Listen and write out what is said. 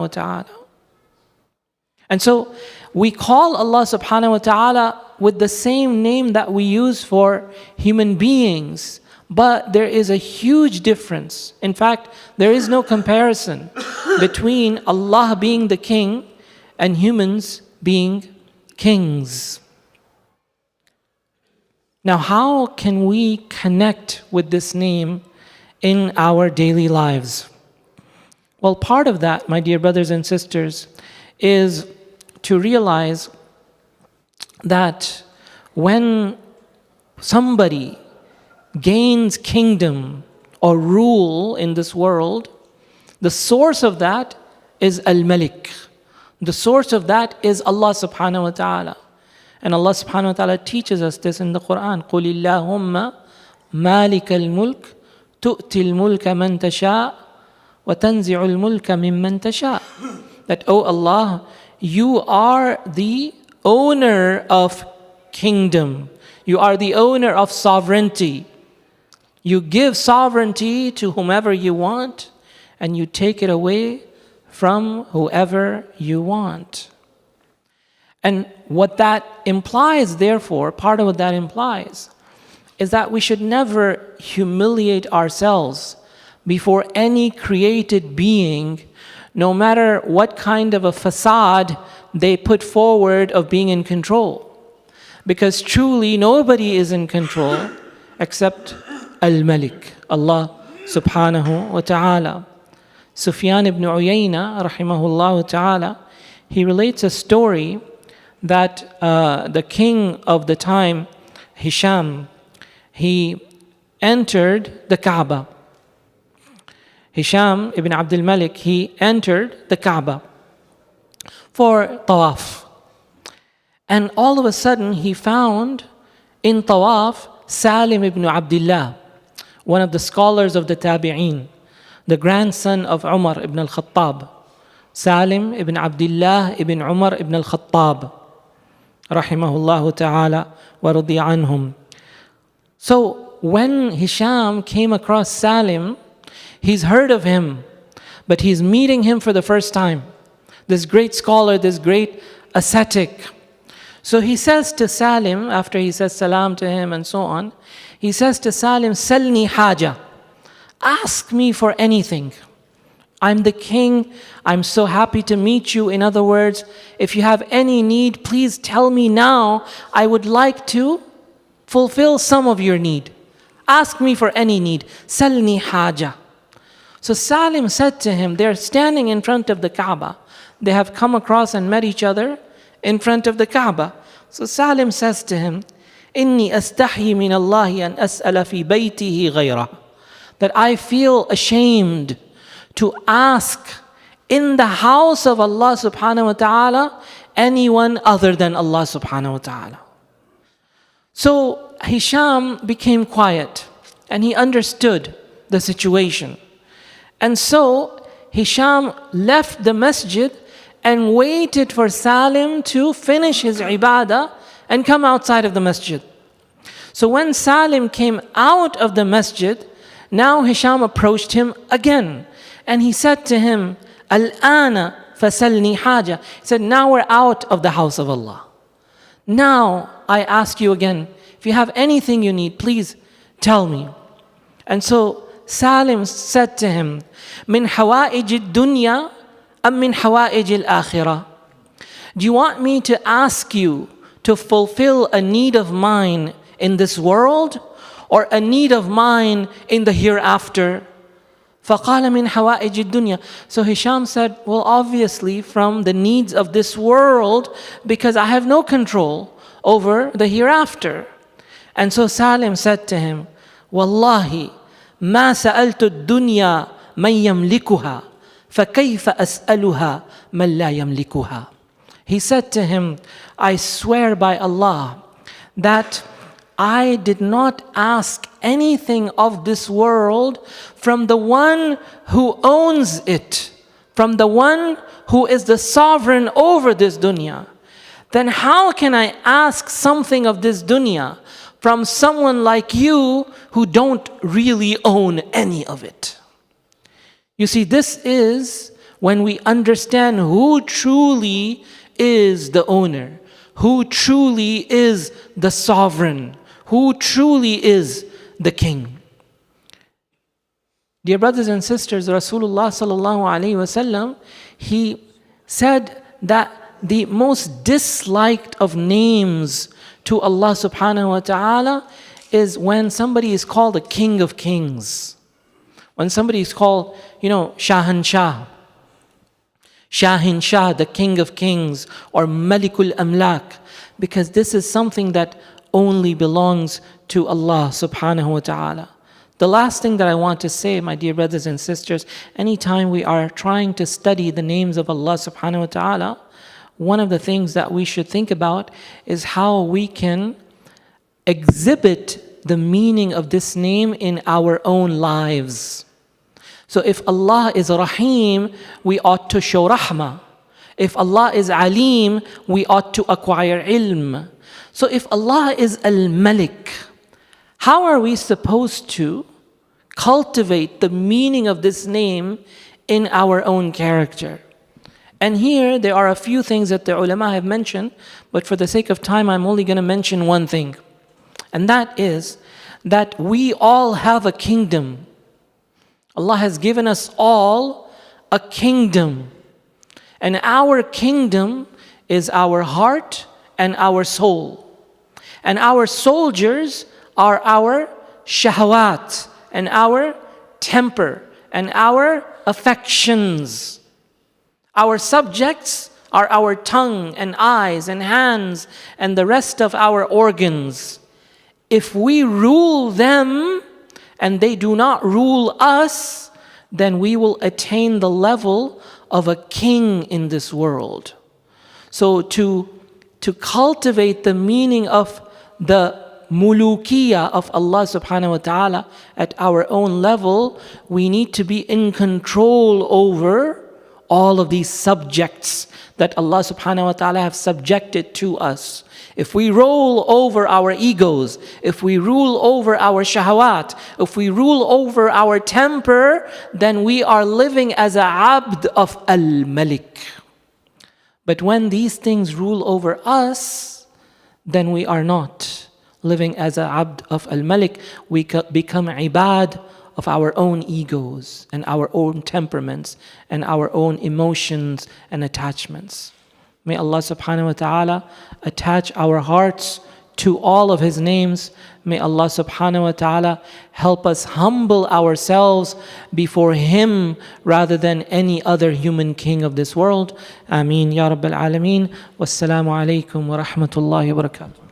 wa ta'ala. And so we call Allah subhanahu wa ta'ala with the same name that we use for human beings, but there is a huge difference. In fact, there is no comparison between Allah being the king and humans being kings. Now, how can we connect with this name in our daily lives? Well, part of that, my dear brothers and sisters, is to realize that when somebody gains kingdom or rule in this world, the source of that is al-Malik. The source of that is Allah subhanahu wa ta'ala. And Allah subhanahu wa ta'ala teaches us this in the Quran. قُلِ اللَّهُمَّ مَالِكَ الْمُلْكِ تُؤْتِي الْمُلْكَ مَنْ تَشَاءُ وَتَنْزِعُ الْمُلْكَ مِمَّنْ تَشَاءُ. That, O Allah, you are the owner of kingdom. You are the owner of sovereignty. You give sovereignty to whomever you want, and you take it away from whoever you want. And what that implies, therefore, part of what that implies, is that we should never humiliate ourselves before any created being, no matter what kind of a facade they put forward of being in control. Because truly nobody is in control except al-Malik, Allah subhanahu wa ta'ala. Sufyan ibn Uyayna, rahimahullah ta'ala, he relates a story that the king of the time, Hisham, he entered the Kaaba. Hisham ibn al-Malik, he entered the Kaaba for tawaf. And all of a sudden he found in tawaf Salim ibn Abdullah, one of the scholars of the Tabi'een, the grandson of Umar ibn al-Khattab. Salim ibn Abdullah ibn Umar ibn al-Khattab, rahimahullah ta'ala wa radiya anhum. So when Hisham came across Salim, he's heard of him, but he's meeting him for the first time. This great scholar, this great ascetic. So he says to Salim, after he says salam to him and so on, he says to Salim, Salni haja. Ask me for anything. I'm the king. I'm so happy to meet you. In other words, if you have any need, please tell me now. I would like to fulfill some of your need. Ask me for any need. Salni haja. So Salim said to him, they're standing in front of the Kaaba. They have come across and met each other in front of the Kaaba. So Salim says to him, Inni astahi min Allahi an as'ala fi baytihi ghayrah. That I feel ashamed to ask in the house of Allah subhanahu wa ta'ala anyone other than Allah subhanahu wa ta'ala. So Hisham became quiet and he understood the situation. And so Hisham left the masjid and waited for Salim to finish his ibadah and come outside of the masjid. So when Salim came out of the masjid, now Hisham approached him again. And he said to him, Al-ana fasalni haja. He said, now we're out of the house of Allah. Now I ask you again, if you have anything you need, please tell me. And so Salim said to him, Min hawaij ad-dunya am min hawaij al-akhirah? Do you want me to ask you to fulfill a need of mine in this world or a need of mine in the hereafter? فَقَالَ مِنْ حَوَائِجِ الدُّنْيَا. So Hisham said, well, obviously from the needs of this world, because I have no control over the hereafter. And so Salim said to him, Wallahi, مَا سَأَلْتُ الدُّنْيَا مَنْ يَمْلِكُهَا فَكَيْفَ أَسْأَلُهَا مَنْ لَا يَمْلِكُهَا. He said to him, I swear by Allah that I did not ask anything of this world from the one who owns it, from the one who is the sovereign over this dunya. Then how can I ask something of this dunya from someone like you who don't really own any of it? You see, this is when we understand who truly is the owner, who truly is the sovereign, who truly is the king. Dear brothers and sisters, Rasulullah sallallahu alaihi wasallam, he said that the most disliked of names to Allah subhanahu wa ta'ala is when somebody is called a king of kings. When somebody is called, Shahin Shah, the king of kings, or Malikul Amlak, because this is something that only belongs to Allah subhanahu wa ta'ala. The last thing that I want to say, my dear brothers and sisters, anytime we are trying to study the names of Allah subhanahu wa ta'ala, one of the things that we should think about is how we can exhibit the meaning of this name in our own lives. So if Allah is Rahim, we ought to show Rahmah. If Allah is Alim, we ought to acquire ilm. So if Allah is al-Malik, how are we supposed to cultivate the meaning of this name in our own character? And here there are a few things that the ulama have mentioned, but for the sake of time I'm only going to mention one thing. And that is that we all have a kingdom. Allah has given us all a kingdom. And our kingdom is our heart and our soul. And our soldiers are our shahawat and our temper and our affections. Our subjects are our tongue and eyes and hands and the rest of our organs. If we rule them and they do not rule us, then we will attain the level of a king in this world. So to cultivate the meaning of the mulukiyah of Allah subhanahu wa ta'ala at our own level, we need to be in control over all of these subjects that Allah subhanahu wa ta'ala have subjected to us. If we roll over our egos, if we rule over our shahawat, if we rule over our temper, then we are living as a abd of al-Malik. But when these things rule over us, then we are not living as a abd of al-Malik. We become ibad of our own egos and our own temperaments and our own emotions and attachments. May Allah subhanahu wa ta'ala attach our hearts to all of His names. May Allah subhanahu wa ta'ala help us humble ourselves before Him rather than any other human king of this world. Ameen Ya Rabbil Alameen. Wassalamu alaikum wa rahmatullahi wa barakatuh.